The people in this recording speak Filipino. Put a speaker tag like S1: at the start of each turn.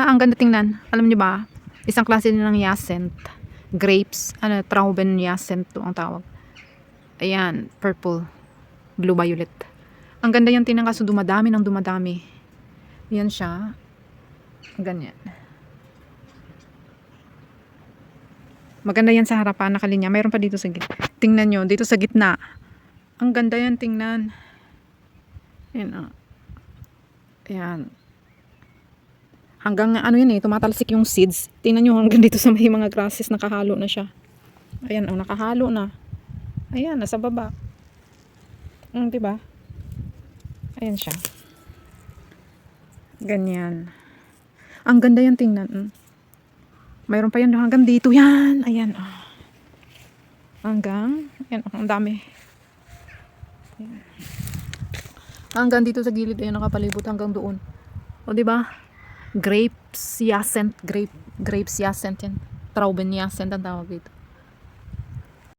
S1: ang ganda tingnan. Alam niyo ba? Isang klase din ng Yacent. Grapes. Trauben Yacent to ang tawag. Ayan. Purple. Blue violet. Ang ganda yan tingnan kaso dumadami ng dumadami. Yan siya. Ganyan. Maganda yan sa harapan, nakalinya. Mayroon pa dito sa gitna. Tingnan nyo, dito sa gitna. Ang ganda yan, tingnan. Ayan, oh. Ayan. Hanggang, ano yan eh, tumatalsik yung seeds. Tingnan nyo, hanggang dito sa may mga grasses, nakahalo na siya. Ayan, oh, nakahalo na. Ayan, nasa baba. Diba? Ayan siya. Ganyan. Ang ganda yan, tingnan. Mayroon pa yan hanggang dito yan. Ayan. Oh. Hanggang. Ayan. Oh, ang dami. Ayan. Hanggang dito sa gilid. Ayan. Nakapalibot hanggang doon. O diba? Grapes Yacent. Grapes Yacent yan. Trauben Yacent ang tawag dito.